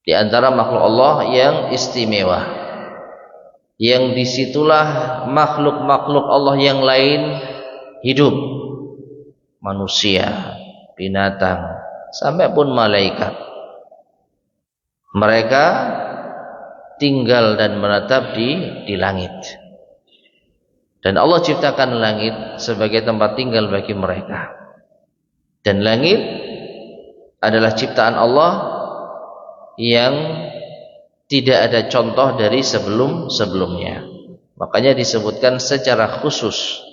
di antara makhluk Allah yang istimewa, yang disitulah makhluk-makhluk Allah yang lain hidup, manusia, binatang, sampai pun malaikat. Mereka tinggal dan menetap di langit. Dan Allah ciptakan langit sebagai tempat tinggal bagi mereka. Dan langit adalah ciptaan Allah yang tidak ada contoh dari sebelum-sebelumnya. Makanya disebutkan secara khusus.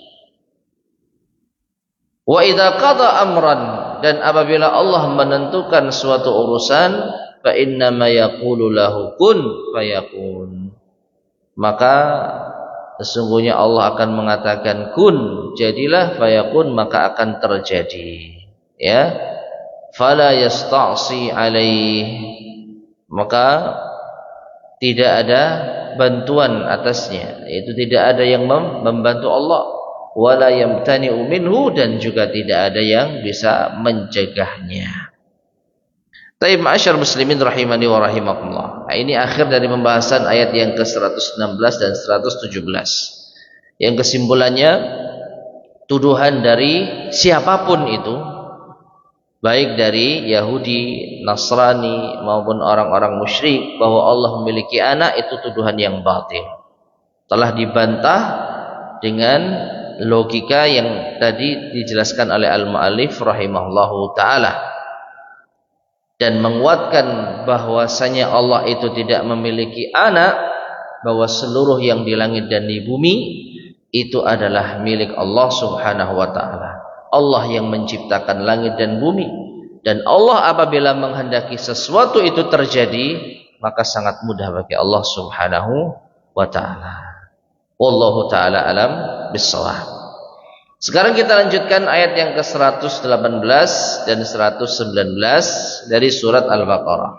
Wa idza qada amran, dan apabila Allah menentukan suatu urusan, fa inna ma yaqulu lahu kun fayakun, maka sesungguhnya Allah akan mengatakan kun, jadilah, fayakun, maka akan terjadi. Ya, fala yasta'si alaih, maka tidak ada bantuan atasnya, yaitu tidak ada yang membantu Allah, wala yamtani'u minhu, dan juga tidak ada yang bisa mencegahnya. Taib ma'asyar muslimin rahimani wa rahimakumullah. Nah, ini akhir dari pembahasan ayat yang ke-116 dan 117. Yang kesimpulannya, tuduhan dari siapapun itu, baik dari Yahudi, Nasrani maupun orang-orang musyrik, bahwa Allah memiliki anak, itu tuduhan yang batil. Telah dibantah dengan logika yang tadi dijelaskan oleh al-mu'allif rahimahullahu ta'ala, dan menguatkan bahwasanya Allah itu tidak memiliki anak, bahwa seluruh yang di langit dan di bumi itu adalah milik Allah subhanahu wa ta'ala. Allah yang menciptakan langit dan bumi, dan Allah apabila menghendaki sesuatu itu terjadi, maka sangat mudah bagi Allah subhanahu wa ta'ala. Wallahu ta'ala alam bissawab. Sekarang kita lanjutkan ayat yang ke-118 dan 119 dari surat Al-Baqarah.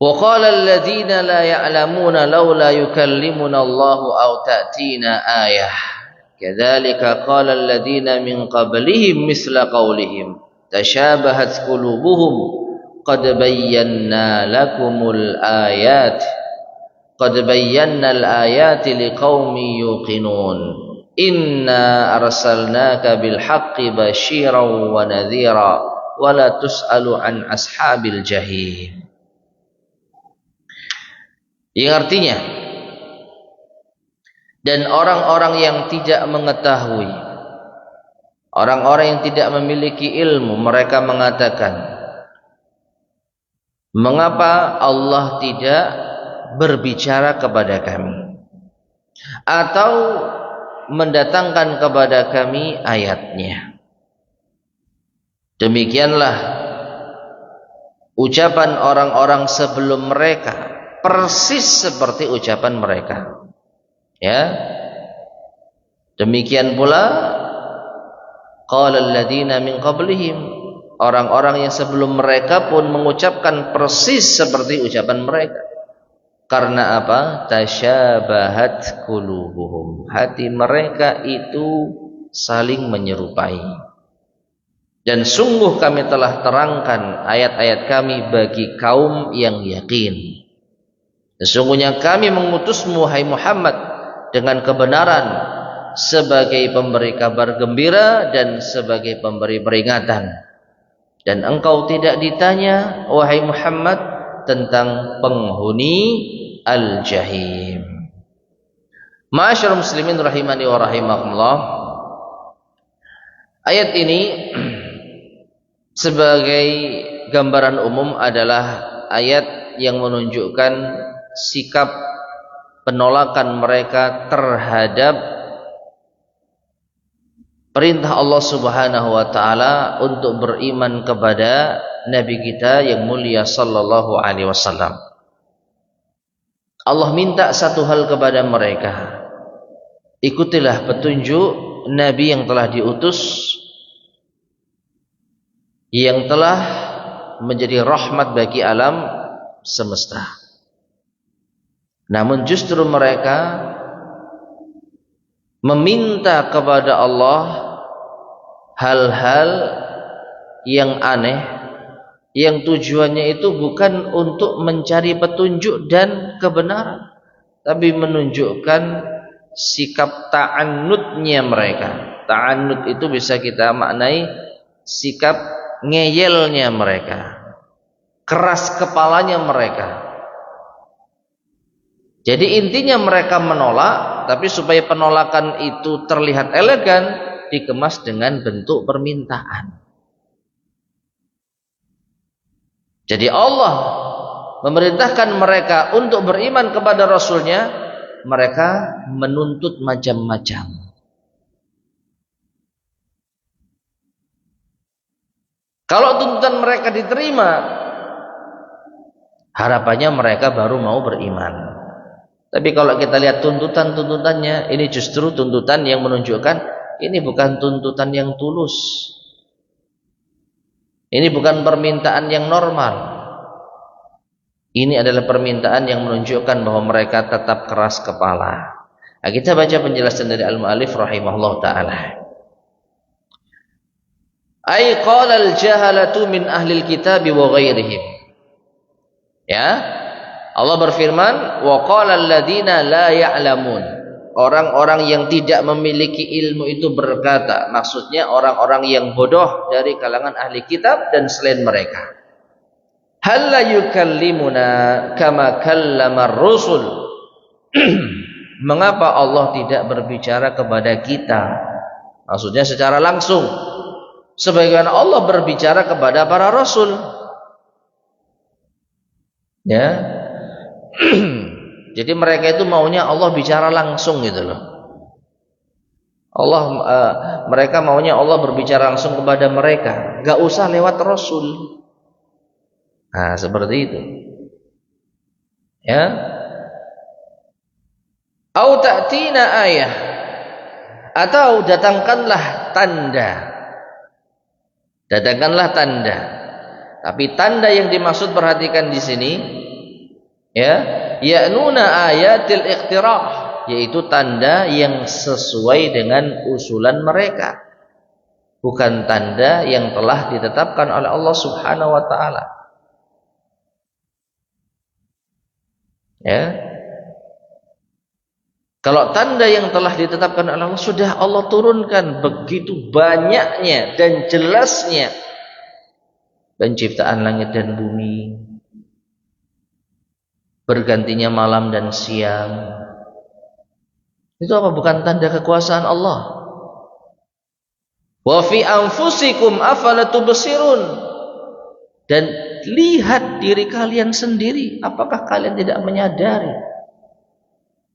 Wa qala alladhina la ya'lamuna laula yukallimuna Allahu aw ta'tina ayah. Kadzalika qala alladhina min qablihim misla qawlihim tashabahat qulubuhum qad bayyana lakumul ayat. Qad bayyana al-ayati liqaumin yuqinun. Inna arsalnaka bil haqqi basyiran wa nadhira wa la tus'alu an ashabil jahim. Yang artinya, dan orang-orang yang tidak mengetahui, orang-orang yang tidak memiliki ilmu, mereka mengatakan, mengapa Allah tidak berbicara kepada kami atau mendatangkan kepada kami ayatnya. Demikianlah ucapan orang-orang sebelum mereka, persis seperti ucapan mereka. Ya, demikian pula qala alladziina min qablihim, orang-orang yang sebelum mereka pun mengucapkan persis seperti ucapan mereka. Karena apa? Tasyabahat qulubuhum, hati mereka itu saling menyerupai. Dan sungguh kami telah terangkan ayat-ayat kami bagi kaum yang yakin. Sesungguhnya kami mengutusmu, hai Muhammad, dengan kebenaran sebagai pemberi kabar gembira dan sebagai pemberi peringatan. Dan engkau tidak ditanya, wahai Muhammad, tentang penghuni al-jahim. Ma'asyiral muslimin rahimani wa rahimakumullah. Ayat ini sebagai gambaran umum adalah ayat yang menunjukkan sikap penolakan mereka terhadap perintah Allah Subhanahu wa taala untuk beriman kepada nabi kita yang mulia sallallahu alaihi wasallam. Allah minta satu hal kepada mereka. Ikutilah petunjuk nabi yang telah diutus, yang telah menjadi rahmat bagi alam semesta. Namun justru mereka meminta kepada Allah hal-hal yang aneh, yang tujuannya itu bukan untuk mencari petunjuk dan kebenaran, tapi menunjukkan sikap ta'annutnya mereka. Ta'annut itu bisa kita maknai sikap ngeyelnya mereka, keras kepalanya mereka. Jadi intinya mereka menolak, tapi supaya penolakan itu terlihat elegan, dikemas dengan bentuk permintaan. Jadi Allah memerintahkan mereka untuk beriman kepada Rasulnya, mereka menuntut macam-macam. Kalau tuntutan mereka diterima, harapannya mereka baru mau beriman. Tapi kalau kita lihat tuntutan-tuntutannya, ini justru tuntutan yang menunjukkan ini bukan tuntutan yang tulus. Ini bukan permintaan yang normal. Ini adalah permintaan yang menunjukkan bahwa mereka tetap keras kepala. Nah, kita baca penjelasan dari al-mu'allif rahimahullah ta'ala. Ay qala al-jahalatu min ahli al-kitab wa ghairihim. Ya, Allah berfirman, wa qala alladziina la ya'lamun. Orang-orang yang tidak memiliki ilmu itu berkata, maksudnya orang-orang yang bodoh dari kalangan ahli kitab dan selain mereka. Hal la yukallimuna kama kallama ar-rusul. Mengapa Allah tidak berbicara kepada kita? Maksudnya secara langsung, sebagaimana Allah berbicara kepada para rasul. Ya. Jadi mereka itu maunya Allah bicara langsung gitu loh. Mereka maunya Allah berbicara langsung kepada mereka, gak usah lewat Rasul. Nah, seperti itu. Ya. Au ta'tina ayah, atau datangkanlah tanda. Datangkanlah tanda. Tapi tanda yang dimaksud, perhatikan di sini, ya, ya'nuna ayatil iqtirah, yaitu tanda yang sesuai dengan usulan mereka, bukan tanda yang telah ditetapkan oleh Allah Subhanahu wa taala. Ya. Kalau tanda yang telah ditetapkan oleh Allah, sudah Allah turunkan begitu banyaknya dan jelasnya. Penciptaan langit dan bumi, bergantinya malam dan siang. Itu apa? Bukan tanda kekuasaan Allah. Wa fi anfusikum afala tubsirun. Dan lihat diri kalian sendiri, apakah kalian tidak menyadari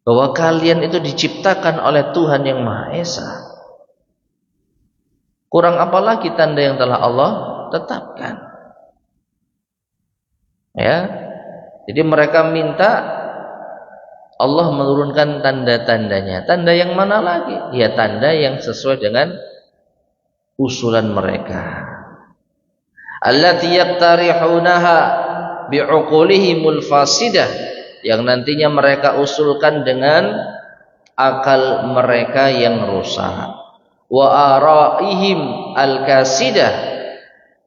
bahwa kalian itu diciptakan oleh Tuhan yang Maha Esa? Kurang apa lagi tanda yang telah Allah tetapkan? Ya. Jadi mereka minta Allah menurunkan tanda-tandanya. Tanda yang mana lagi? Ya, tanda yang sesuai dengan usulan mereka. Allati yaqtarihunaha bi'uqulihimul fasidah, yang nantinya mereka usulkan dengan akal mereka yang rusak. Wa araihim al-kasidah,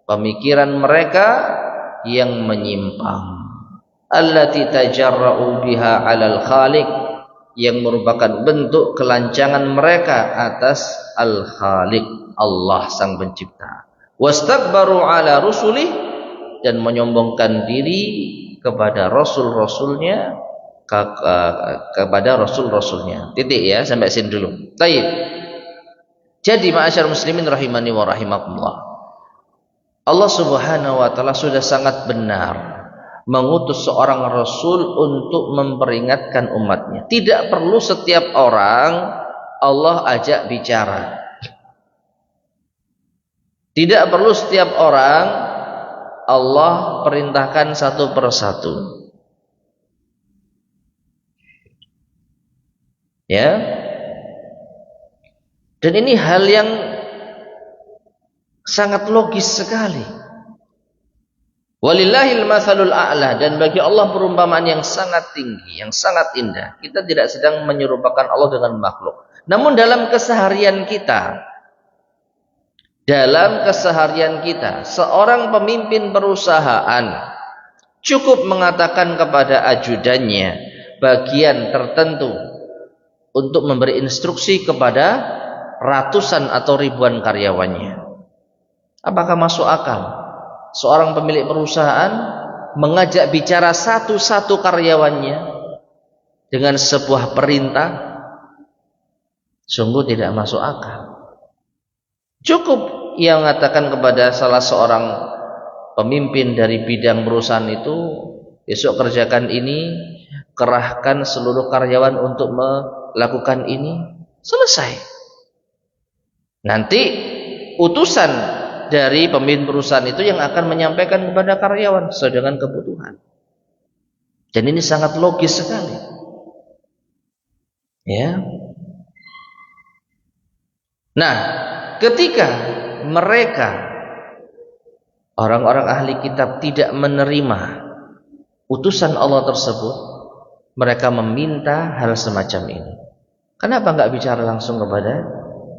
pemikiran mereka yang menyimpang. Allati tajarra'u biha 'alal khaliq, yang merupakan bentuk kelancangan mereka atas al-khaliq, Allah sang pencipta. Wastakbaru 'ala rusulih, dan menyombongkan diri kepada rasul-rasulnya, kepada rasul-rasulnya. Titik ya, sampai sini dulu. Baik. Jadi ma'asyar muslimin rahimani wa rahimakumullah, Allah Subhanahu wa taala sudah sangat benar mengutus seorang rasul untuk memperingatkan umatnya. Tidak perlu setiap orang Allah ajak bicara. Tidak perlu setiap orang Allah perintahkan satu persatu. Ya. Dan ini hal yang sangat logis sekali. Walillahil matsalul a'la, dan bagi Allah perumpamaan yang sangat tinggi, yang sangat indah. Kita tidak sedang menyerupakan Allah dengan makhluk. Namun dalam keseharian kita, dalam keseharian kita, seorang pemimpin perusahaan cukup mengatakan kepada ajudannya bagian tertentu untuk memberi instruksi kepada ratusan atau ribuan karyawannya. Apakah masuk akal seorang pemilik perusahaan mengajak bicara satu-satu karyawannya dengan sebuah perintah? Sungguh tidak masuk akal. Cukup ia mengatakan kepada salah seorang pemimpin dari bidang perusahaan itu, besok kerjakan ini, kerahkan seluruh karyawan untuk melakukan ini, selesai. Nanti utusan dari pemimpin perusahaan itu yang akan menyampaikan kepada karyawan sesuai dengan kebutuhan. Dan ini sangat logis sekali. Ya. Nah, ketika mereka orang-orang ahli kitab tidak menerima utusan Allah tersebut, mereka meminta hal semacam ini. Kenapa enggak bicara langsung kepada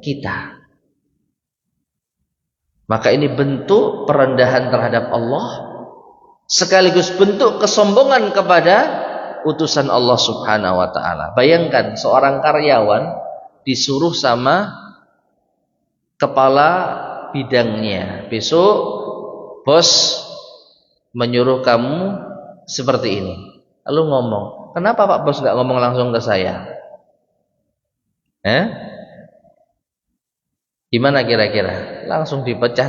kita? Maka ini bentuk perendahan terhadap Allah, sekaligus bentuk kesombongan kepada utusan Allah Subhanahu wa taala. Bayangkan seorang karyawan disuruh sama kepala bidangnya, besok bos menyuruh kamu seperti ini. Lalu ngomong, kenapa Pak Bos nggak ngomong langsung ke saya? Gimana kira-kira? Langsung dipecat.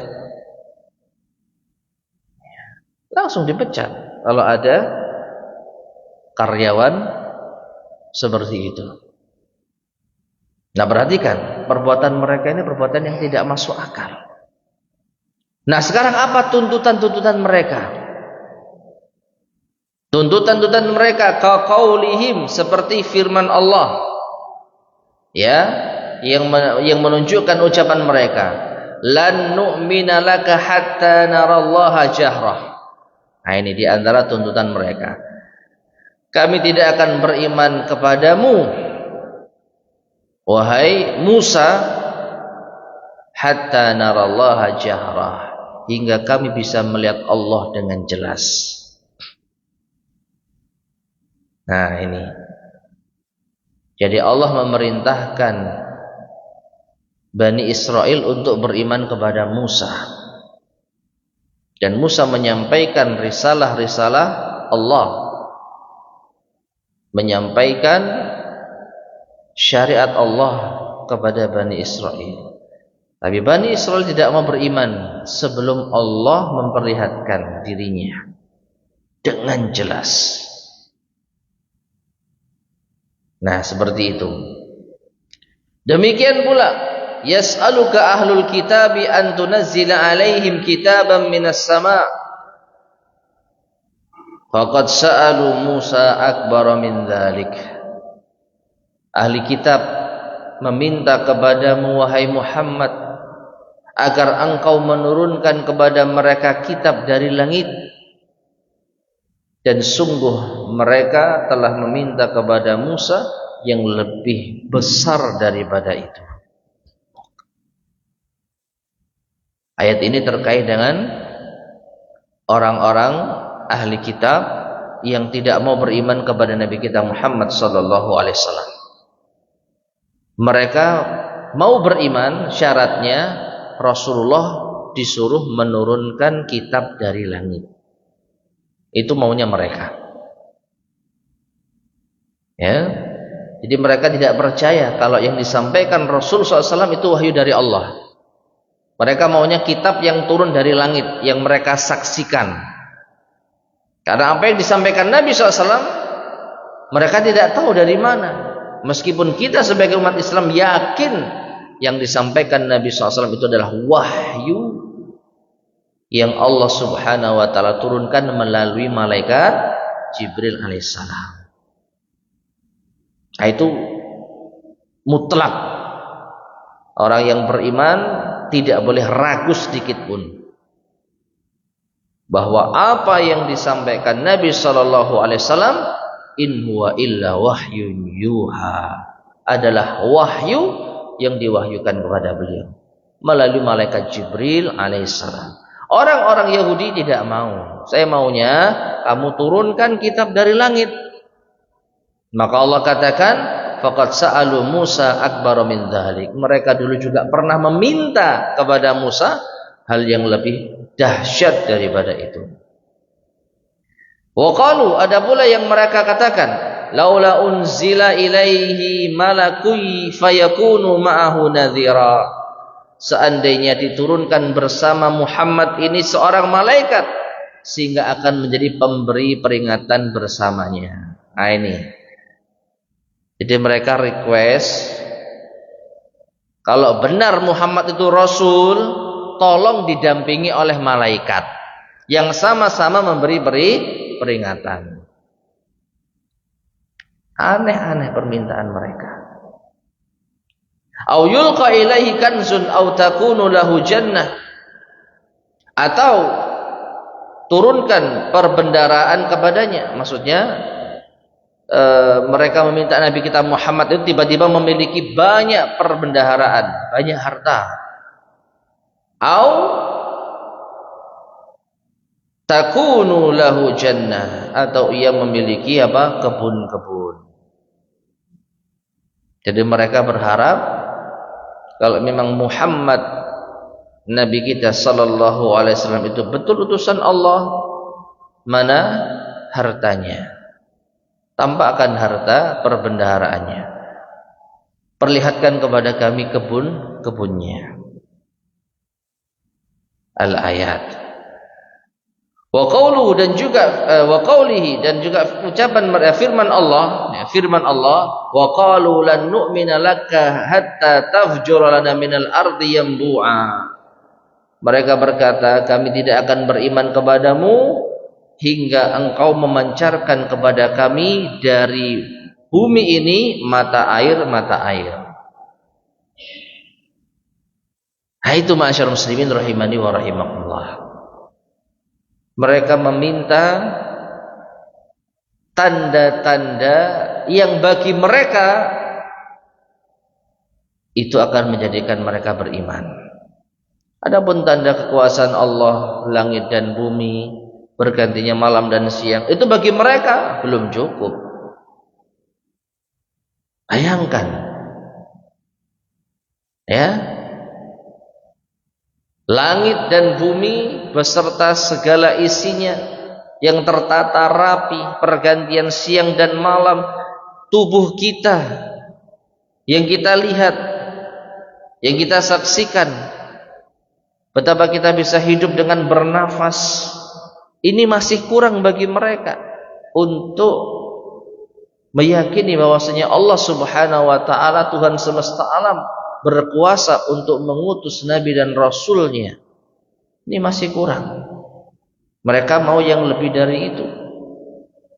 Langsung dipecat kalau ada karyawan seperti itu. Nah, perhatikan, perbuatan mereka ini perbuatan yang tidak masuk akal. Nah, sekarang apa tuntutan-tuntutan mereka? Tuntutan-tuntutan mereka kaqaulihim, seperti firman Allah. Ya, yang menunjukkan ucapan mereka, lan nu'mina laka hatta narallaha jahrah. Nah, ini di antara tuntutan mereka. Kami tidak akan beriman kepadamu, wahai Musa, hatta narallaha jahrah, hingga kami bisa melihat Allah dengan jelas. Nah, ini. Jadi Allah memerintahkan Bani Israel untuk beriman kepada Musa. Dan Musa menyampaikan risalah-risalah Allah, menyampaikan syariat Allah kepada Bani Israel. Tapi Bani Israel tidak mau beriman sebelum Allah memperlihatkan dirinya dengan jelas. Nah, seperti itu. Demikian pula, yas'aluka ahlul kitabi an tunazzila alaihim kitaban minas sama'. Faqad sa'alu Musa akbara min dzalik. Ahli kitab meminta kepadamu wahai Muhammad agar engkau menurunkan kepada mereka kitab dari langit. Dan sungguh mereka telah meminta kepada Musa yang lebih besar daripada itu. Ayat ini terkait dengan orang-orang ahli kitab yang tidak mau beriman kepada Nabi kita Muhammad sallallahu alaihi wasallam. Mereka mau beriman, syaratnya Rasulullah disuruh menurunkan kitab dari langit. Itu maunya mereka. Ya. Jadi mereka tidak percaya kalau yang disampaikan Rasul SAW itu wahyu dari Allah. Mereka maunya kitab yang turun dari langit, yang mereka saksikan. Karena apa yang disampaikan Nabi SAW, mereka tidak tahu dari mana. Meskipun kita sebagai umat Islam yakin yang disampaikan Nabi SAW itu adalah wahyu yang Allah Subhanahu wa taala turunkan melalui malaikat Jibril alaihissalam. Nah, itu mutlak. Orang yang beriman tidak boleh ragu sedikit pun bahwa apa yang disampaikan Nabi sallallahu alaihi wasallam, in huwa illa wahyun yuha, adalah wahyu yang diwahyukan kepada beliau. melalui malaikat Jibril alaihissalam. Orang-orang Yahudi tidak mau. Saya maunya kamu turunkan kitab dari langit. Maka Allah katakan, faqad sa'alu Musa akbar min dzalik. Mereka dulu juga pernah meminta kepada Musa hal yang lebih dahsyat daripada itu. Wa qalu, ada pula yang mereka katakan, laula unzila ilaihi malakun fayakunu ma'ahu nadhira. Seandainya diturunkan bersama Muhammad ini seorang malaikat sehingga akan menjadi pemberi peringatan bersamanya. Nah ini. Jadi mereka request, kalau benar Muhammad itu Rasul, tolong didampingi oleh malaikat yang sama-sama memberi peringatan. Aneh-aneh permintaan mereka. Au yulqa ilaihi kanzun au takunu lahu jannah, atau turunkan perbendaharaan kepadanya. Maksudnya mereka meminta Nabi kita Muhammad itu tiba-tiba memiliki banyak perbendaharaan, banyak harta. Au takunu lahu jannah, atau ia memiliki apa? Kebun-kebun. Jadi mereka berharap kalau memang Muhammad Nabi kita sallallahu alaihi wasallam itu betul utusan Allah, mana hartanya? Tampakkan harta perbendaharaannya. Perlihatkan kepada kami kebun-kebunnya. Al-ayat. Wa qawluhu, dan juga wa qawlihi, dan juga ucapan firman Allah, wa qalu lan nu'mina laka hatta tafjura lana minal ardi yanbu'a. Mereka berkata, kami tidak akan beriman kepadamu hingga engkau memancarkan kepada kami dari bumi ini mata air. Nah, itu ma'asyar muslimin rahimani wa rahimakumullah. Mereka meminta tanda-tanda yang bagi mereka itu akan menjadikan mereka beriman. Adapun tanda kekuasaan Allah, langit dan bumi, bergantinya malam dan siang, itu bagi mereka belum cukup. Bayangkan, ya, langit dan bumi beserta segala isinya yang tertata rapi, pergantian siang dan malam, tubuh kita yang kita lihat, yang kita saksikan, betapa kita bisa hidup dengan bernafas, ini masih kurang bagi mereka untuk meyakini bahwasanya Allah Subhanahu wa taala, Tuhan semesta alam, berkuasa untuk mengutus Nabi dan Rasulnya. Ini masih kurang. Mereka mau yang lebih dari itu,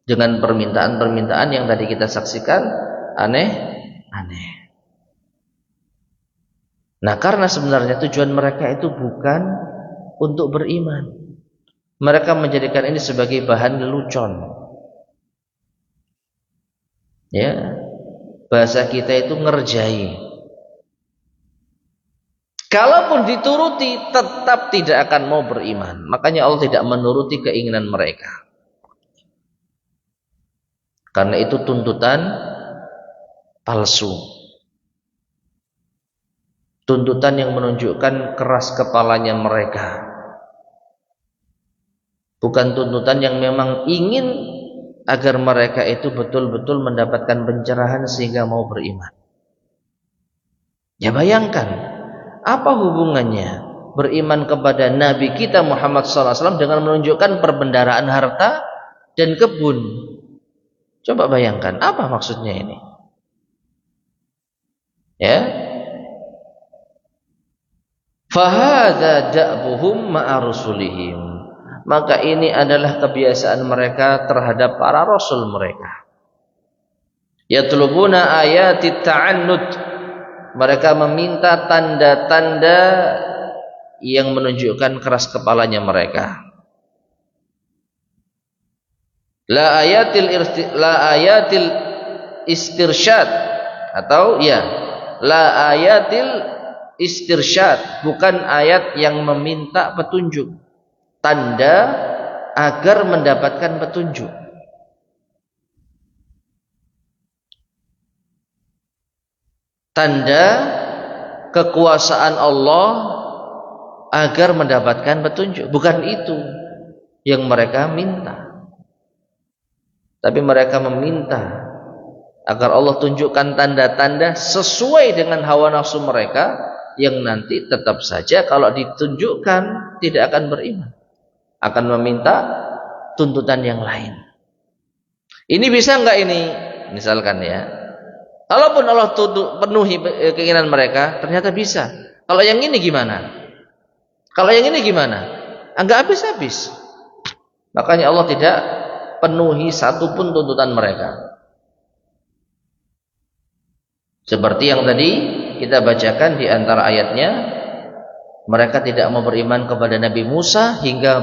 dengan permintaan-permintaan yang tadi kita saksikan aneh-aneh. Nah, karena sebenarnya tujuan mereka itu bukan untuk beriman. Mereka menjadikan ini sebagai bahan lelucon. Ya, bahasa kita itu ngerjai. Kalaupun dituruti, tetap tidak akan mau beriman. Makanya Allah tidak menuruti keinginan mereka. Karena itu tuntutan palsu. Tuntutan yang menunjukkan keras kepalanya mereka. Bukan tuntutan yang memang ingin agar mereka itu betul-betul mendapatkan pencerahan sehingga mau beriman. Ya, bayangkan, apa hubungannya beriman kepada Nabi kita Muhammad SAW dengan menunjukkan perbendaharaan harta dan kebun? Coba bayangkan, apa maksudnya ini? Ya, fahadha da'buhum ma'a rusulihim. Maka ini adalah kebiasaan mereka terhadap para rasul mereka. Yatlubuna ayatit ta'annud. Mereka meminta tanda-tanda yang menunjukkan keras kepalanya mereka. La ayatil istirsyad, atau ya, la ayatil istirsyad, bukan ayat yang meminta petunjuk. Tanda agar mendapatkan petunjuk. Tanda kekuasaan Allah agar mendapatkan petunjuk. Bukan itu yang mereka minta. Tapi mereka meminta agar Allah tunjukkan tanda-tanda sesuai dengan hawa nafsu mereka, yang nanti tetap saja kalau ditunjukkan tidak akan beriman, akan meminta tuntutan yang lain. Ini bisa enggak ini? Misalkan ya, kalaupun Allah penuhi keinginan mereka, ternyata bisa. Kalau yang ini gimana? Kalau yang ini gimana? Enggak habis-habis. Makanya Allah tidak penuhi satupun tuntutan mereka. Seperti yang tadi kita bacakan di antara ayatnya, mereka tidak mau beriman kepada Nabi Musa hingga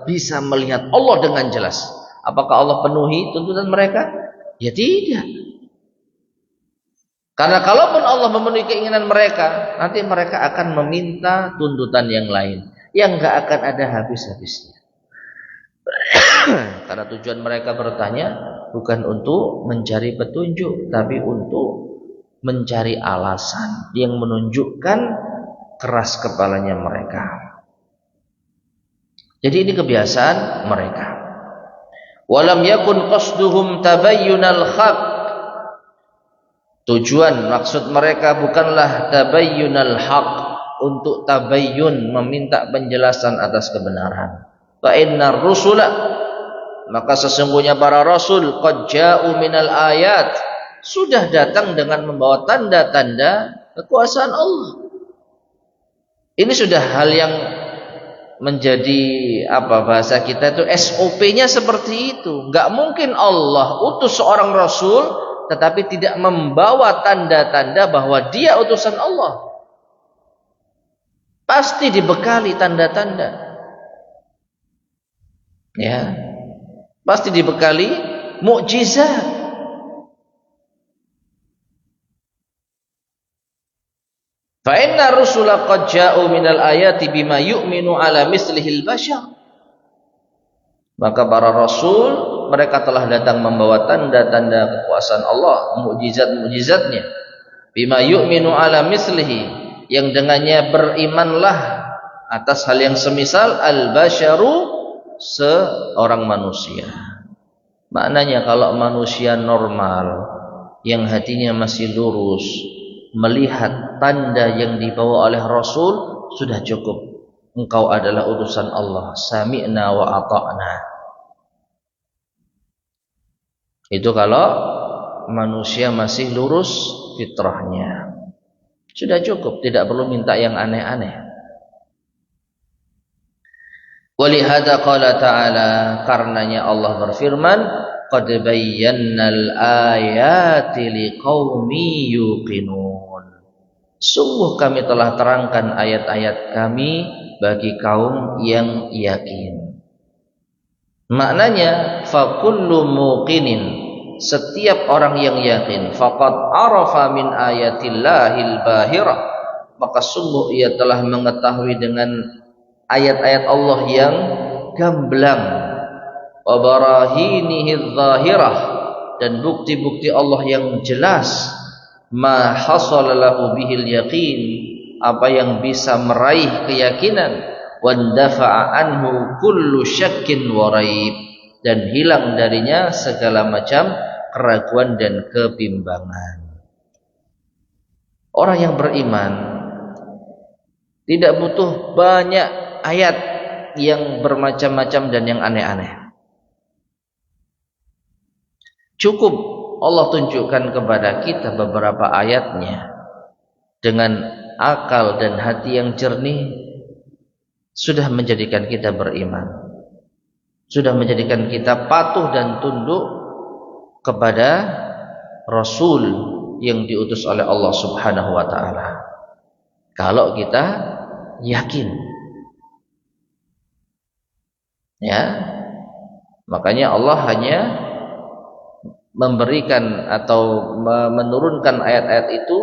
bisa melihat Allah dengan jelas. Apakah Allah penuhi tuntutan mereka? Ya tidak. Karena kalaupun Allah memenuhi keinginan mereka, nanti mereka akan meminta tuntutan yang lain yang gak akan ada habis-habisnya. Karena tujuan mereka bertanya bukan untuk mencari petunjuk, tapi untuk mencari alasan yang menunjukkan keras kepalanya mereka. Jadi ini kebiasaan mereka. Walam yakun qasduhum tabayyunal haq. Tujuan maksud mereka bukanlah tabayyunal haq, untuk tabayyun, meminta penjelasan atas kebenaran. Fa innar rusula, maka sesungguhnya para rasul qad ja'u minal ayat, sudah datang dengan membawa tanda-tanda kekuasaan Allah. Ini sudah hal yang menjadi bahasa kita itu SOP-nya seperti itu. Enggak mungkin Allah utus seorang rasul tetapi tidak membawa tanda-tanda bahwa dia utusan Allah. Pasti dibekali tanda-tanda. Ya. Pasti dibekali mukjizat. Fa inna rusula qad ja'u minal ayati bima yu'minu ala mislihil bashar. Maka para rasul mereka telah datang membawa tanda-tanda kekuasaan Allah, mukjizat-mukjizatnya. Bima yu'minu ala mislihi, yang dengannya berimanlah atas hal yang semisal al-basyaru, seorang manusia. Maknanya kalau manusia normal yang hatinya masih lurus melihat tanda yang dibawa oleh Rasul, sudah cukup. Engkau adalah utusan Allah. Sami'na wa ata'na. Itu kalau manusia masih lurus fitrahnya. Sudah cukup, tidak perlu minta yang aneh-aneh. Walihada qala ta'ala, karenanya Allah berfirman, qad bayyannal ayati liqaumi yuqinun. Sungguh kami telah terangkan ayat-ayat kami bagi kaum yang yakin. Maknanya fakullu muqinin, setiap orang yang yakin, faqad arafa min ayatillahil bahirah, maka sungguh ia telah mengetahui dengan ayat-ayat Allah yang gamblang, wa barahinihi dzahirah, dan bukti-bukti Allah yang jelas, ma hasala lahu bihil yaqin, apa yang bisa meraih keyakinan, wan dafa'a anhu kullu syakkin wa raib, dan hilang darinya segala macam keraguan dan kebimbangan. Orang yang beriman tidak butuh banyak ayat yang bermacam-macam dan yang aneh-aneh. Cukup Allah tunjukkan kepada kita beberapa ayatnya, dengan akal dan hati yang jernih sudah menjadikan kita beriman, sudah menjadikan kita patuh dan tunduk kepada Rasul yang diutus oleh Allah Subhanahu wa ta'ala. Kalau kita yakin, ya, makanya Allah hanya memberikan atau menurunkan ayat-ayat itu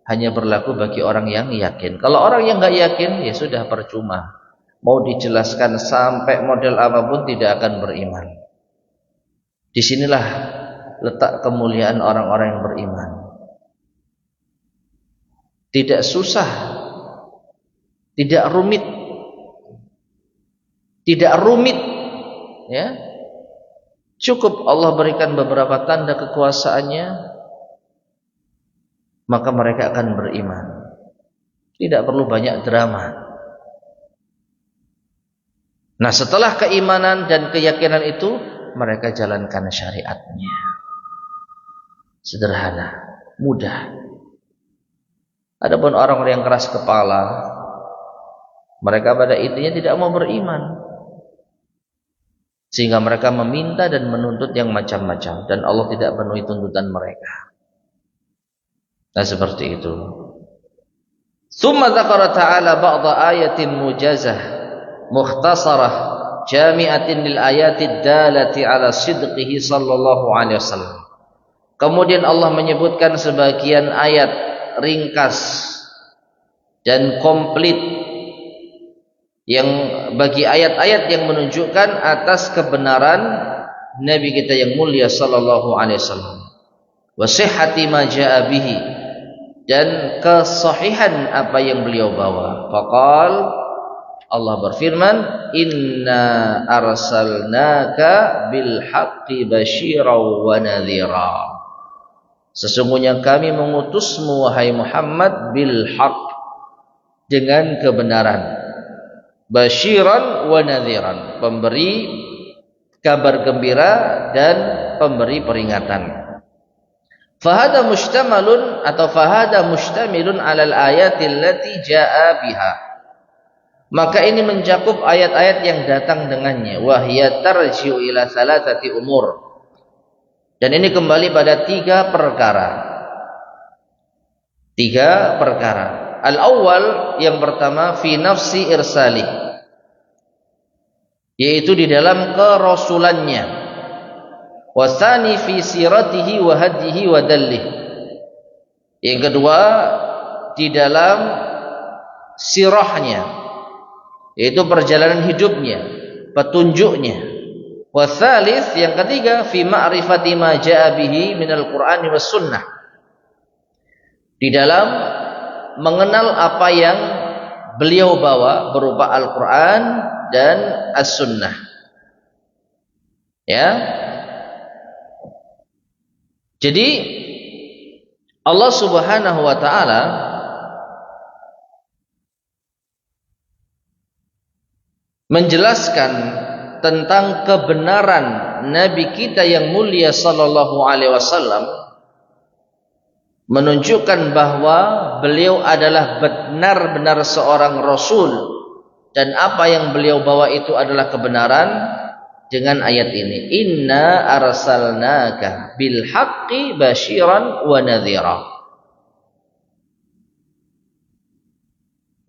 hanya berlaku bagi orang yang yakin. Kalau orang yang nggak yakin, ya sudah percuma. Mau dijelaskan sampai model apapun tidak akan beriman. Disinilah letak kemuliaan orang-orang yang beriman. Tidak susah, tidak rumit, ya. Cukup Allah berikan beberapa tanda kekuasaannya, maka mereka akan beriman. Tidak perlu banyak drama. Nah, setelah keimanan dan keyakinan itu, mereka jalankan syariatnya. Sederhana, mudah. Adapun orang-orang yang keras kepala, mereka pada intinya tidak mau beriman, sehingga mereka meminta dan menuntut yang macam-macam, dan Allah tidak penuhi tuntutan mereka. Nah, seperti itu. Tsumma dzakara ta'ala ba'dha ayatin mujazah mukhtasarah jami'atin lil ayatid dalati ala sidqihi sallallahu alaihi wasallam. Kemudian Allah menyebutkan sebagian ayat ringkas dan komplit yang bagi ayat-ayat yang menunjukkan atas kebenaran Nabi kita yang mulia sallallahu alaihi wasallam. Wa sihhati ma jaa bihi, dan kesahihan apa yang beliau bawa. Faqal, Allah berfirman, inna arsalnaka bil haqqi basyiran wa nadhira. Sesungguhnya kami mengutusmu wahai Muhammad bil haqq, dengan kebenaran, basyiran wa nadhiran, pemberi kabar gembira dan pemberi peringatan. Fahada mustamilun alal ayatil lati jaa biha. Maka ini mencakup ayat-ayat yang datang dengannya. Wahya tarji'u ila salasati umur. Dan ini kembali pada tiga perkara. Al-awwal, yang pertama, fi nafsi irsalih, yaitu di dalam kerasulannya. Wasani fi siratihi wa hadihi wa dallih. Yang kedua, di dalam sirahnya, yaitu perjalanan hidupnya, petunjuknya. Wasalis, yang ketiga, fi ma'rifati ma jaa bihi minal Qur'ani was sunnah, di dalam mengenal apa yang beliau bawa berupa Al-Quran dan As-Sunnah. Ya. Jadi Allah Subhanahu wa taala menjelaskan tentang kebenaran Nabi kita yang mulia sallallahu alaihi wasallam, menunjukkan bahwa beliau adalah benar-benar seorang rasul dan apa yang beliau bawa itu adalah kebenaran, dengan ayat ini, inna arsalnaka bil haqqi basyiran wa nadhira.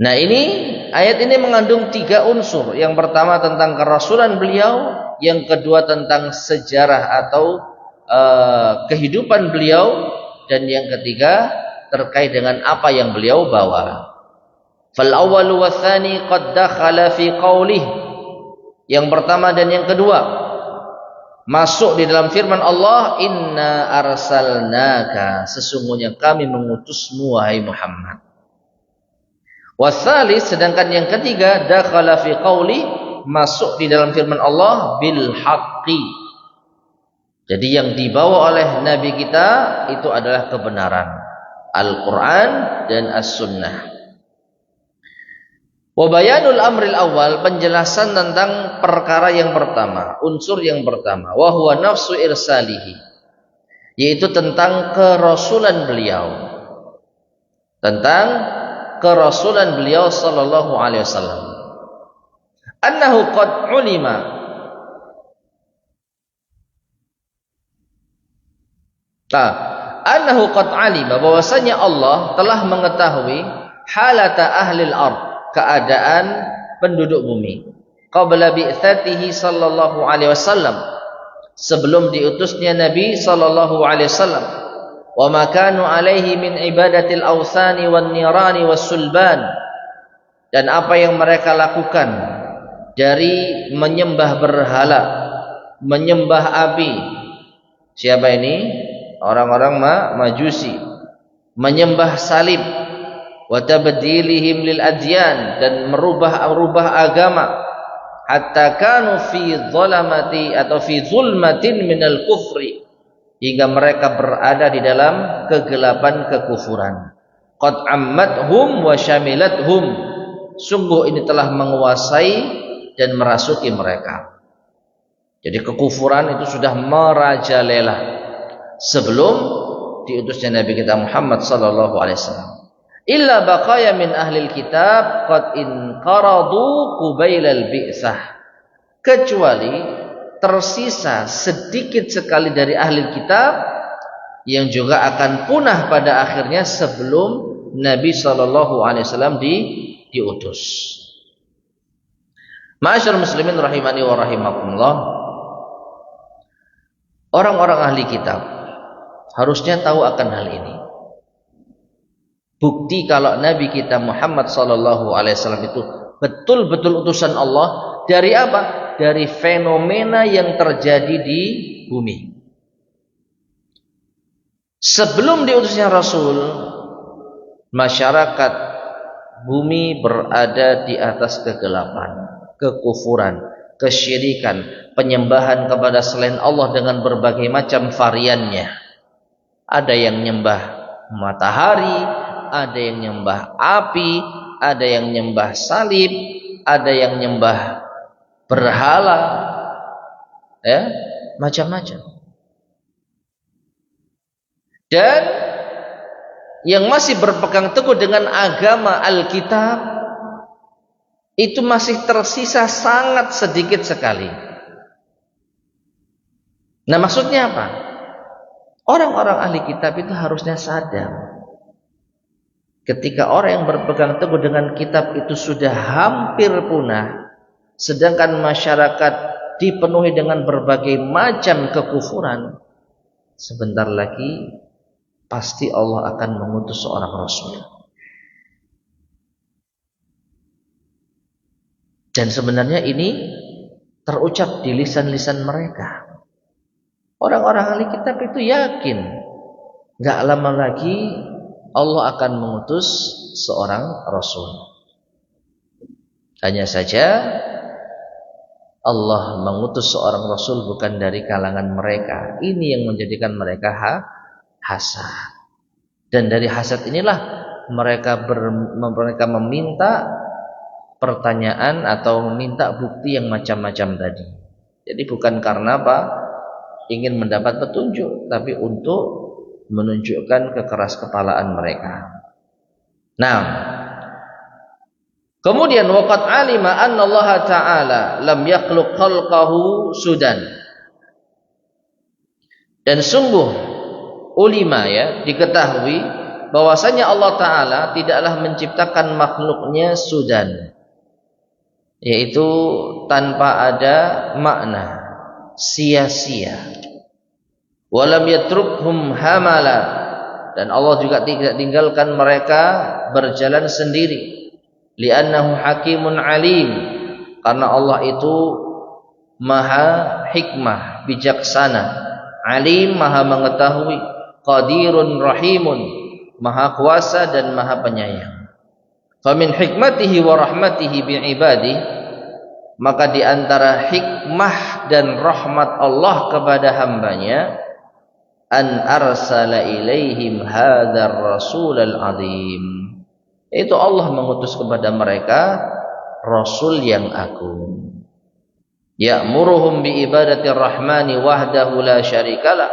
Nah, ini ayat ini mengandung tiga unsur. Yang pertama tentang kerasulan beliau, yang kedua tentang sejarah atau kehidupan beliau, dan yang ketiga terkait dengan apa yang beliau bawa. Fal awwalu wa tsani qad dakhala fi qawlihi. Yang pertama dan yang kedua masuk di dalam firman Allah, inna arsalnaka, sesungguhnya kami mengutusmu wahai Muhammad. Wasalis, sedangkan yang ketiga, dakhala fi qawli, masuk di dalam firman Allah, bil haqqi. Jadi yang dibawa oleh Nabi kita itu adalah kebenaran, Al-Quran dan As-Sunnah. Wabayanul amril awal, penjelasan tentang perkara yang pertama, unsur yang pertama, wa huwa nafsu irsalihi, yaitu tentang kerasulan beliau, sallallahu alaihi wasallam. Annahu qad ulima, annahu qad alima, bahwasanya Allah telah mengetahui halata ahlil ard, keadaan penduduk bumi, qabla bi'tsatihi sallallahu alaihi wasallam, sebelum diutusnya Nabi sallallahu alaihi wasallam, wa ma kanu alaihi min ibadatil awsani wan nirani was sulban, dan apa yang mereka lakukan dari menyembah berhala, menyembah api. Siapa ini? Orang-orang Majusi. Menyembah salib, wa tabdilihim lil adyan, dan merubah agama, hatta kanu fi dhalamati atau fi zulmatin minal kufri, hingga mereka berada di dalam kegelapan kekufuran. Qad ammathum wa syamilathum, sungguh ini telah menguasai dan merasuki mereka. Jadi kekufuran itu sudah merajalela sebelum diutusnya Nabi kita Muhammad sallallahu alaihi wasallam. Illa baqaya min ahlil kitab qad inqaradu qubailal bi'sah, kecuali tersisa sedikit sekali dari ahli kitab yang juga akan punah pada akhirnya sebelum Nabi sallallahu alaihi wasallam diutus. Ma'asyiral muslimin rahimani wa rahimakumullah. Orang-orang ahli kitab harusnya tahu akan hal ini. Bukti kalau Nabi kita Muhammad sallallahu alaihi wasallam itu betul-betul utusan Allah dari apa? Dari fenomena yang terjadi di bumi. Sebelum diutusnya Rasul, masyarakat bumi berada di atas kegelapan, kekufuran, kesyirikan, penyembahan kepada selain Allah dengan berbagai macam variannya. Ada yang nyembah matahari, ada yang nyembah api, ada yang nyembah salib, ada yang nyembah berhala, ya, macam-macam. Dan yang masih berpegang teguh dengan agama Alkitab itu masih tersisa sangat sedikit sekali. Nah, maksudnya apa? Orang-orang ahli kitab itu harusnya sadar ketika orang yang berpegang teguh dengan kitab itu sudah hampir punah, sedangkan masyarakat dipenuhi dengan berbagai macam kekufuran, sebentar lagi pasti Allah akan mengutus seorang Rasul. Dan sebenarnya ini terucap di lisan-lisan mereka. Orang-orang ahli kitab itu yakin gak lama lagi Allah akan mengutus seorang Rasul. Hanya saja Allah mengutus seorang Rasul bukan dari kalangan mereka. Ini yang menjadikan mereka hasad. Dan dari hasad inilah mereka meminta pertanyaan atau meminta bukti yang macam-macam tadi. Jadi bukan karena apa? Ingin mendapat petunjuk, tapi untuk menunjukkan kekeras-kepalaan mereka. Nah, kemudian waqad alima anna Allah Ta'ala lam yakhluq khalqahu sudan. Dan sungguh ulima ya diketahui bahwasanya Allah Ta'ala tidaklah menciptakan makhluknya sudan, yaitu tanpa ada makna, sia-sia. Walam yatrukhum hamala, dan Allah juga tidak tinggalkan mereka berjalan sendiri. Li'annahu hakimun alim, karena Allah itu maha hikmah, bijaksana, alim, maha mengetahui, qadirun rahimun, maha kuasa dan maha penyayang. Famin hikmatihi wa rahmatihi bi'ibadihi, maka di antara hikmah dan rahmat Allah kepada hambanya, an arsala ilaihim hadzal rasulal azim, itu Allah mengutus kepada mereka Rasul yang agung. Ya'muruhum bi ibadatir rahmani wahdahu la syarikalah,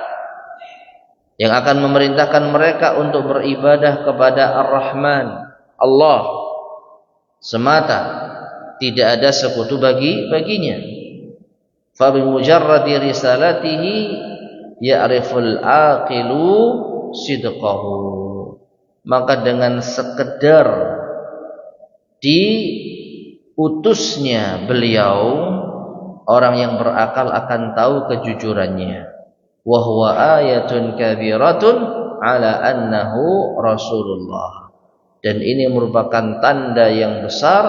yang akan memerintahkan mereka untuk beribadah kepada Ar-Rahman, Allah semata, tidak ada sekutu baginya. Fa bi mujarradi risalatihi ya'riful aqilu sidqahu, maka dengan sekedar diutusnya beliau, orang yang berakal akan tahu kejujurannya. Wa huwa ayatun kabiratun ala annahu Rasulullah. Dan ini merupakan tanda yang besar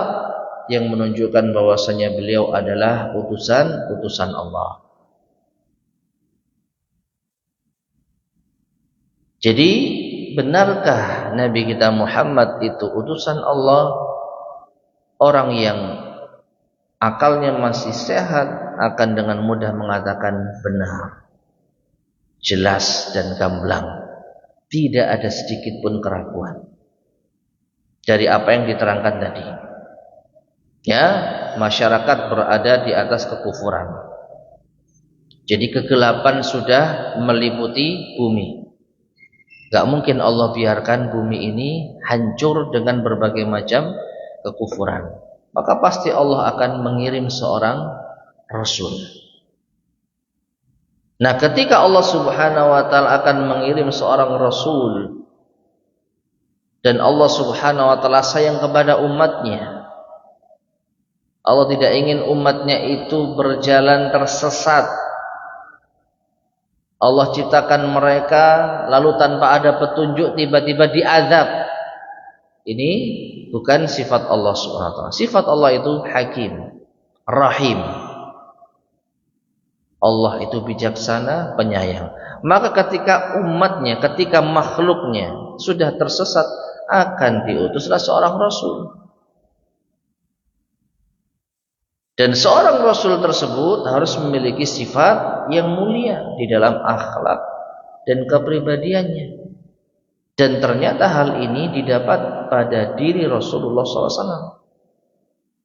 yang menunjukkan bahwasanya beliau adalah utusan Allah. Jadi benarkah Nabi kita Muhammad itu utusan Allah? Orang yang akalnya masih sehat akan dengan mudah mengatakan benar, jelas dan gamblang, tidak ada sedikit pun keraguan dari apa yang diterangkan tadi. Ya, masyarakat berada di atas kekufuran. Jadi kegelapan sudah meliputi bumi. Gak mungkin Allah biarkan bumi ini hancur dengan berbagai macam kekufuran. Maka pasti Allah akan mengirim seorang Rasul. Nah, ketika Allah Subhanahu wa ta'ala akan mengirim seorang Rasul, dan Allah Subhanahu wa ta'ala sayang kepada umatnya, Allah tidak ingin umatnya itu berjalan tersesat. Allah ciptakan mereka lalu tanpa ada petunjuk tiba-tiba diazab. Ini bukan sifat Allah Subhanahu wa ta'ala. Sifat Allah itu Hakim, Rahim. Allah itu bijaksana, penyayang. Maka ketika umatnya, ketika makhluknya sudah tersesat, akan diutuslah seorang Rasul. Dan seorang Rasul tersebut harus memiliki sifat yang mulia di dalam akhlak dan kepribadiannya. Dan ternyata hal ini didapat pada diri Rasulullah SAW.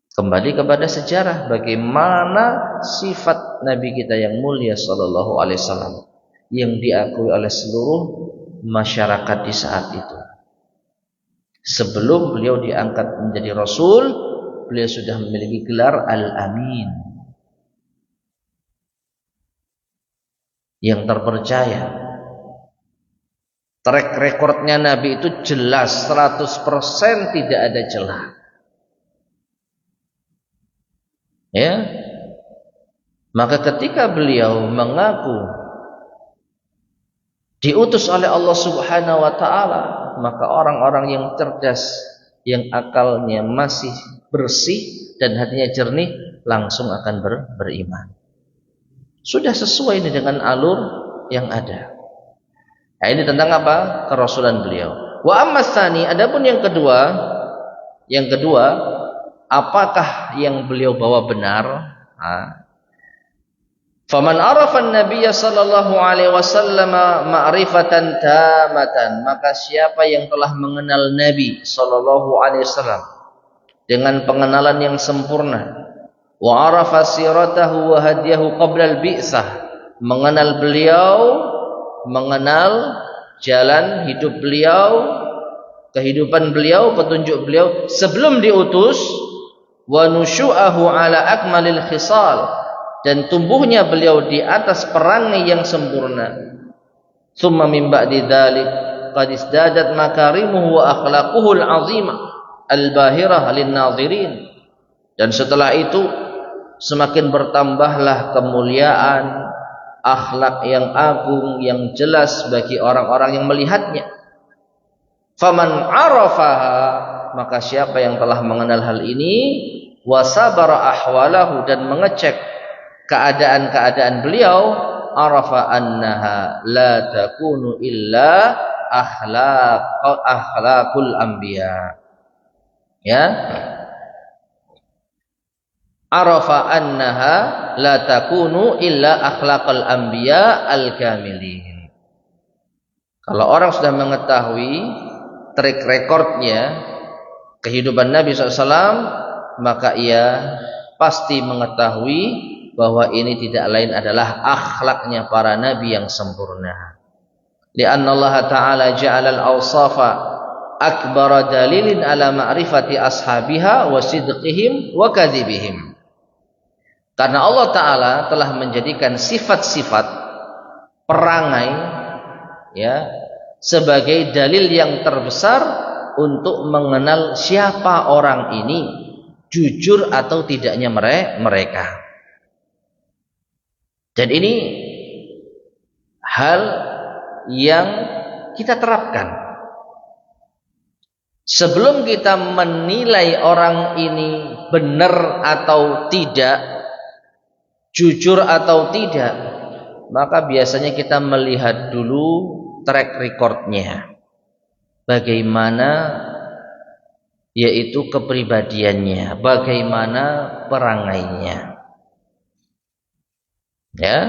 Kembali kepada sejarah bagaimana sifat Nabi kita yang mulia Sallallahu Alaihi Wasallam yang diakui oleh seluruh masyarakat di saat itu. Sebelum beliau diangkat menjadi Rasul, beliau sudah memiliki gelar Al-Amin, yang terpercaya. Track recordnya Nabi itu jelas, 100% tidak ada celah. Ya, maka ketika beliau mengaku diutus oleh Allah Subhanahu wa ta'ala, maka orang-orang yang cerdas, yang akalnya masih bersih dan hatinya jernih, langsung akan beriman. Sudah sesuai ini dengan alur yang ada. Nah, ini tentang apa? Kerasulan beliau. Wa amma tsani, adapun yang kedua, apakah yang beliau bawa benar? Faman arafa an-nabiyya sallallahu alaihi wasallam ma'rifatan tamatan, maka siapa yang telah mengenal Nabi sallallahu alaihi wasallam dengan pengenalan yang sempurna, wa arafa siratahu wa hadiyahu qabla al-bi'tsah, mengenal beliau, mengenal jalan hidup beliau, kehidupan beliau, petunjuk beliau sebelum diutus, wa nusyu'ahu ala akmalil khisal, dan tumbuhnya beliau di atas perangai yang sempurna. Tsumma min ba'di dzalik qad izdadat makarimuhu wa akhlaquhu al-'azimah al-bahirah lin-nazirin. Dan setelah itu semakin bertambahlah kemuliaan, akhlak yang agung yang jelas bagi orang-orang yang melihatnya. Faman 'arafaha, maka siapa yang telah mengenal hal ini, wa sabara ahwalahu, dan mengecek keadaan-keadaan beliau, arafa annaha la takunu illa akhlaqul anbiya. Ya, arafa annaha la takunu illa akhlaqul anbiya al-kamilin. Kalau orang sudah mengetahui track recordnya kehidupan Nabi SAW, maka ia pasti mengetahui bahwa ini tidak lain adalah akhlaknya para nabi yang sempurna. Lianna Allah Ta'ala ja'ala al-awsafa akbar dalilin ala ma'rifati ashabiha wa sidqihim wa kadhibihim. Karena Allah Ta'ala telah menjadikan sifat-sifat perangai, ya, sebagai dalil yang terbesar untuk mengenal siapa orang ini, jujur atau tidaknya mereka. Dan ini hal yang kita terapkan. Sebelum kita menilai orang ini benar atau tidak, jujur atau tidak, maka biasanya kita melihat dulu track recordnya. Bagaimana yaitu kepribadiannya, bagaimana perangainya. Ya.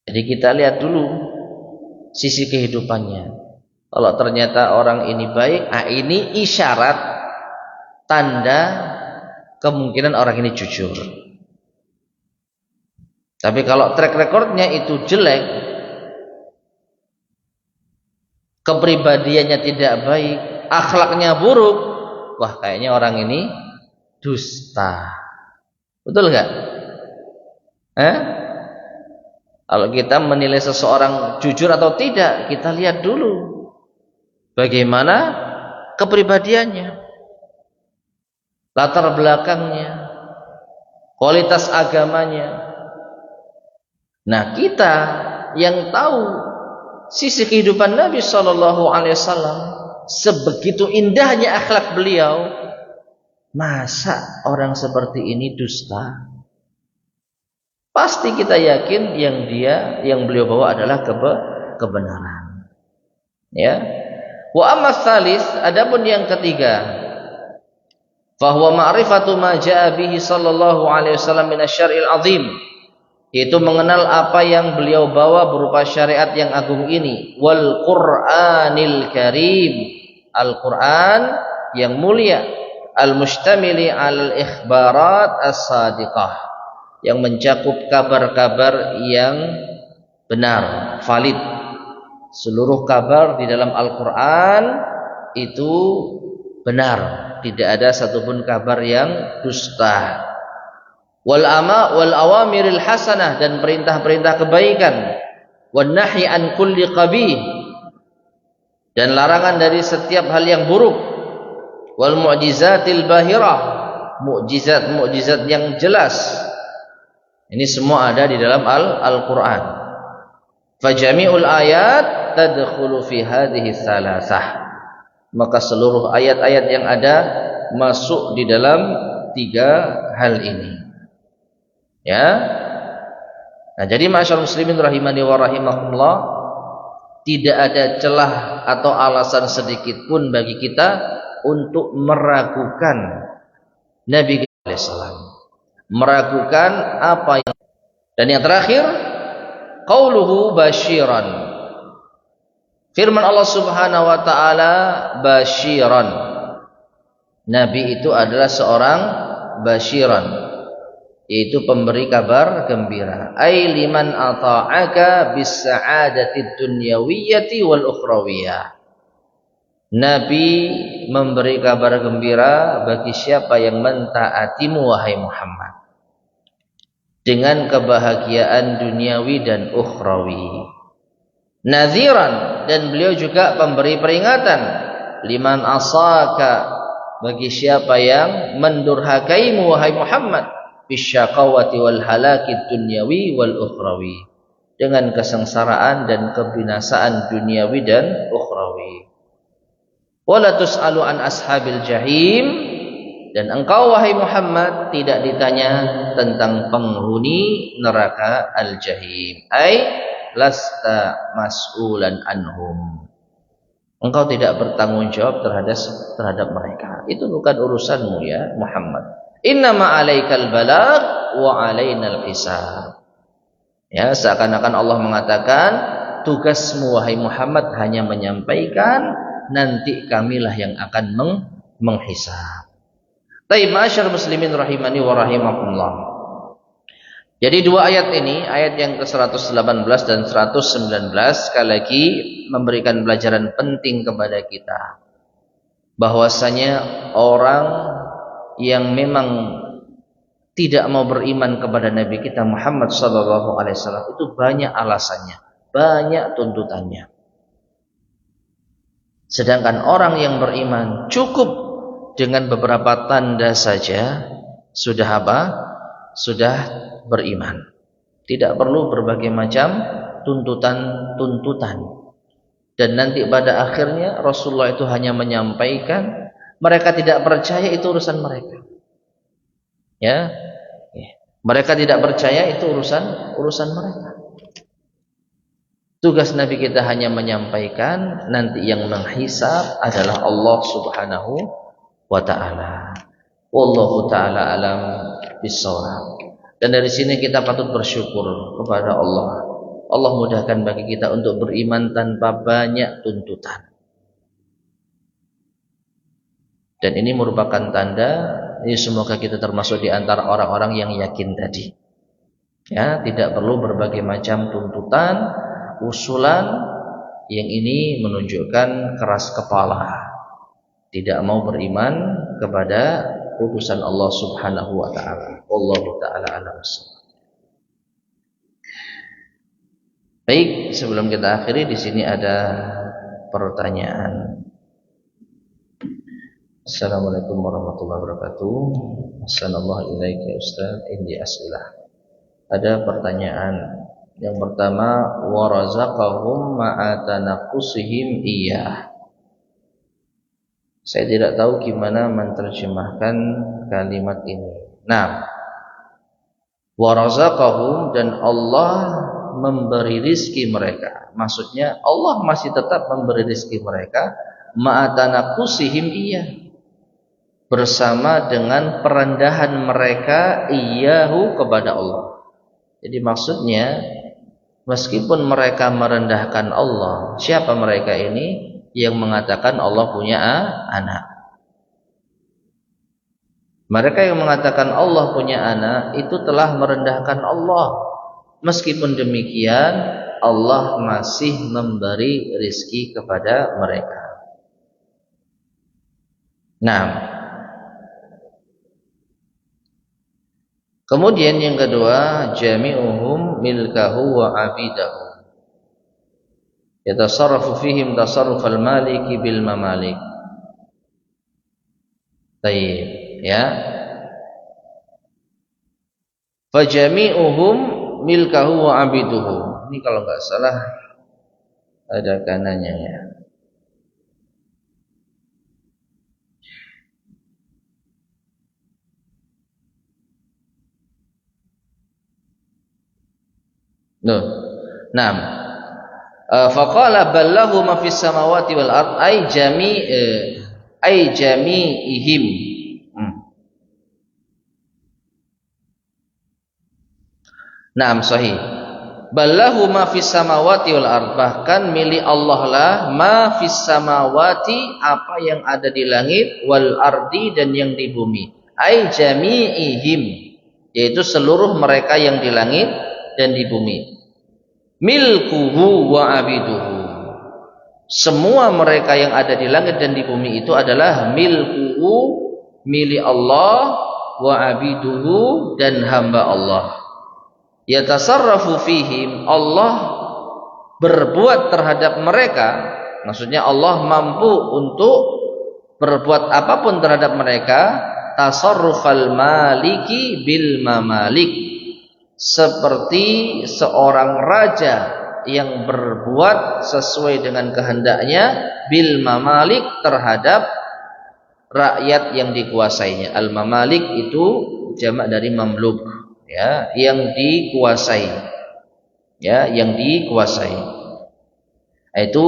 Jadi kita lihat dulu sisi kehidupannya. Kalau ternyata orang ini baik, ini isyarat tanda kemungkinan orang ini jujur. Tapi kalau track recordnya itu jelek, kepribadiannya tidak baik, akhlaknya buruk, wah kayaknya orang ini dusta. Betul nggak? Kalau kita menilai seseorang jujur atau tidak, kita lihat dulu bagaimana kepribadiannya, latar belakangnya, kualitas agamanya. Nah, kita yang tahu sisi kehidupan Nabi Shallallahu Alaihi Wasallam, sebegitu indahnya akhlak beliau, masa orang seperti ini dusta? Pasti kita yakin yang beliau bawa adalah kebenaran. Ya. Wa amma tsalis, adapun yang ketiga, fahuwa ma'rifatu ma jaa'a bihi sallallahu alaihi wasallam min asy-syar'il 'azim, yaitu mengenal apa yang beliau bawa berupa syariat yang agung ini, wal Qur'anil Karim, Al-Qur'an yang mulia, al-mustamili 'alal ikhbarat as-sadiqah, yang mencakup kabar-kabar yang benar, valid. Seluruh kabar di dalam Al-Quran itu benar, tidak ada satupun kabar yang dusta. Wal awamiril hasanah, dan perintah-perintah kebaikan. Wan nahyi an kulli qabih, dan larangan dari setiap hal yang buruk. Wal mu'jizatil bahirah, mukjizat-mukjizat yang jelas. Ini semua ada di dalam Al-Quran. Fajami'ul ayat tadkhulu fi hadhihi thalathah, maka seluruh ayat-ayat yang ada masuk di dalam tiga hal ini. Ya. Nah, jadi ma'asyiral muslimin rahimani wa rahimakumullah, tidak ada celah atau alasan sedikit pun bagi kita untuk meragukan Nabi sallallahu alaihi wasallam, meragukan apa yang. Dan yang terakhir, qauluhu basyiran, firman Allah Subhanahu wa taala basyiran. Nabi itu adalah seorang basyiran, yaitu pemberi kabar gembira. Ai liman ata'aka bis sa'adatid dunyawiyyati wal ukhrawiyyah. Nabi memberi kabar gembira bagi siapa yang mentaatimu wahai Muhammad, dengan kebahagiaan duniawi dan ukhrawi. Nadhiran, dan beliau juga pemberi peringatan, liman asaka, bagi siapa yang mendurhakaimu wahai Muhammad, bisyaqawati wal halakid dunyawi wal ukhrawi, dengan kesengsaraan dan kebinasaan duniawi dan ukhrawi. Wala tus'alu an ashabil jahim, dan engkau wahai Muhammad tidak ditanya tentang penghuni neraka al-jahim. Ai lasta mas'ulan anhum, engkau tidak bertanggung jawab terhadap mereka. Itu bukan urusanmu ya Muhammad. Innama 'alaikal balagh wa 'alainal hisab. Ya, seakan-akan Allah mengatakan tugasmu wahai Muhammad hanya menyampaikan, nanti kamilah yang akan menghisab. Baik, ma'asyiral muslimin rahimani wa rahimakumullah. Jadi dua ayat ini, ayat yang ke-118 dan 119, sekali lagi memberikan pelajaran penting kepada kita, bahwasanya orang yang memang tidak mau beriman kepada Nabi kita Muhammad sallallahu alaihi wasallam itu banyak alasannya, banyak tuntutannya. Sedangkan orang yang beriman cukup dengan beberapa tanda saja sudah apa? Sudah beriman. Tidak perlu berbagai macam tuntutan. Dan nanti pada akhirnya Rasulullah itu hanya menyampaikan, mereka tidak percaya itu urusan mereka. Ya. Mereka tidak percaya itu urusan mereka. Tugas Nabi kita hanya menyampaikan, nanti yang menghisab adalah Allah Subhanahu wa taala. Wallahu taala alam bissawab. Dan dari sini kita patut bersyukur kepada Allah. Allah mudahkan bagi kita untuk beriman tanpa banyak tuntutan. Dan ini merupakan tanda, ini semoga kita termasuk di antara orang-orang yang yakin tadi. Ya, tidak perlu berbagai macam tuntutan, usulan yang ini menunjukkan keras kepala. Tidak mau beriman kepada utusan Allah Subhanahu wa taala. Wallahu taala a'lam. Baik, sebelum kita akhiri di sini ada pertanyaan. Assalamualaikum warahmatullahi wabarakatuh. Assalamualaikum ya Ustaz. Ini as'ilah. Ada pertanyaan. Yang pertama, wa razaqahum ma'a tanaqusihim iyyah. Saya tidak tahu gimana menerjemahkan kalimat ini. Nah, wa razaqahum, dan Allah memberi rizki mereka. Maksudnya Allah masih tetap memberi rizki mereka ma'a tanaqusihim iyyah, bersama dengan perendahan mereka iyyahu kepada Allah. Jadi maksudnya meskipun mereka merendahkan Allah, siapa mereka ini yang mengatakan Allah punya anak? Mereka yang mengatakan Allah punya anak itu telah merendahkan Allah. Meskipun demikian Allah masih memberi rizki kepada mereka. Nah, kemudian yang kedua, jami'uhum milkahu wa abidahu, yatasarrafu fihim tasarrufal maliki bil mamalik. Baik, ya. Fajami'uhum milkahu wa abiduhu. Ini kalau enggak salah ada kanannya ya. Nuh. Naam. Faqala ballahu ma fis samawati wal ard ay jami'ihim. Naam, sahih. Ballahu ma fis samawati wal ard, bahkan milik Allah lah ma fis samawati, apa yang ada di langit, wal ardi, dan yang di bumi. Ay jami'ihim, yaitu seluruh mereka yang di langit dan di bumi. Milkuhu wa abiduhu, semua mereka yang ada di langit dan di bumi itu adalah milkuhu, milik Allah, wa abiduhu, dan hamba Allah. Yatasarrafu fihim, Allah berbuat terhadap mereka, maksudnya Allah mampu untuk berbuat apapun terhadap mereka, tasarrufal maliki bil mamalik, seperti seorang raja yang berbuat sesuai dengan kehendaknya bil mamalik, terhadap rakyat yang dikuasainya. Al mamalik itu jamak dari mamluk, ya, yang dikuasai, ya, yang dikuasai. Itu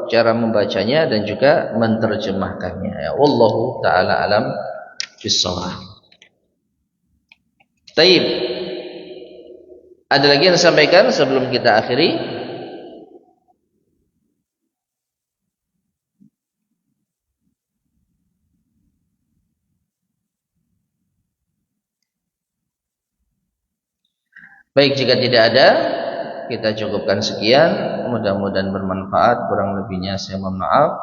cara membacanya dan juga menerjemahkannya, ya. Wallahu taala alam bissawab. Taib. Ada lagi yang disampaikan sebelum kita akhiri? Baik, jika tidak ada, kita cukupkan sekian. Mudah-mudahan bermanfaat. Kurang lebihnya saya mohon maaf.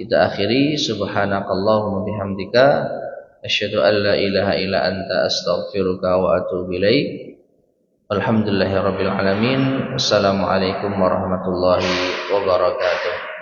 Kita akhiri. Subhanakallahumma bihamdika, asyhadu an la ilaha illa anta, astaghfiruka wa atubu ilaik. Alhamdulillahirabbil alamin. Wassalamualaikum warahmatullahi wabarakatuh.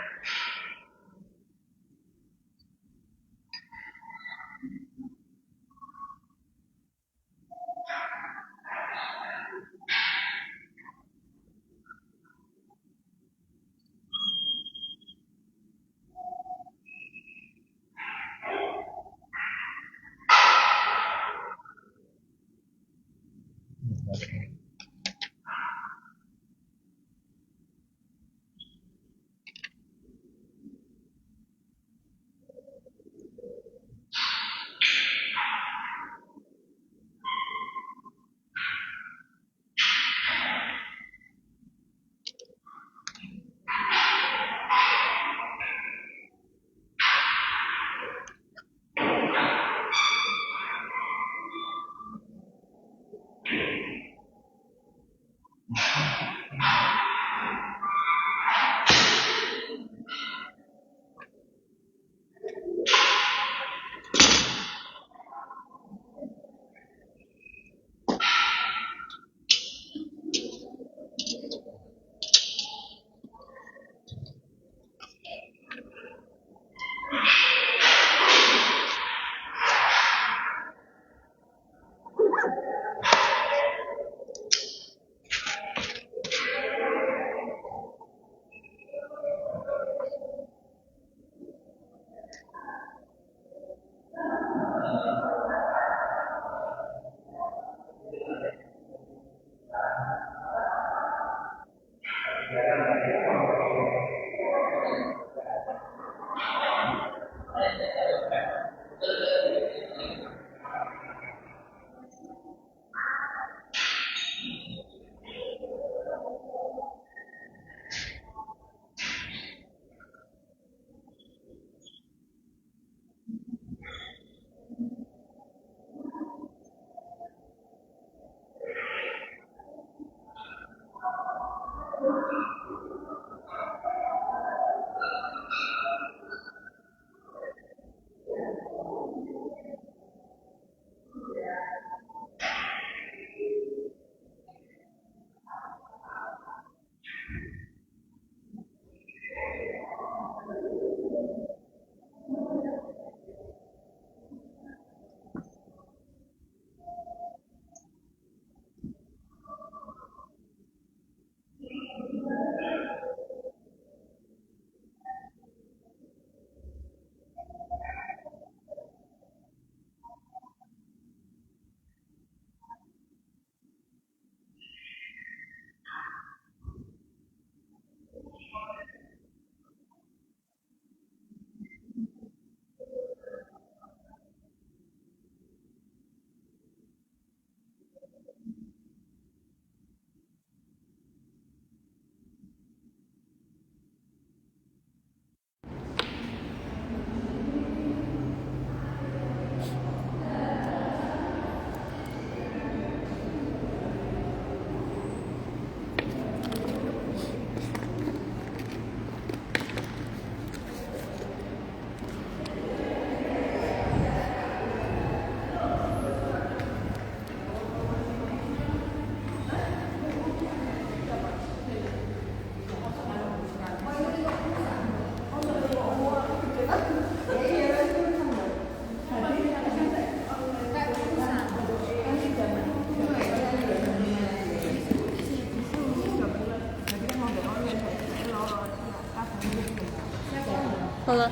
Kalau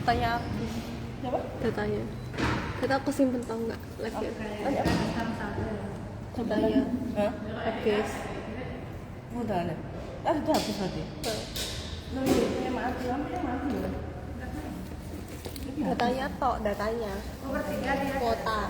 tanya apa? Datanya. Kita aku simpen tau nggak lagi? Datanya. Habis. Udah ada. Sudah habis tadi. Datanya tok, datanya. Kuota.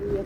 Iya,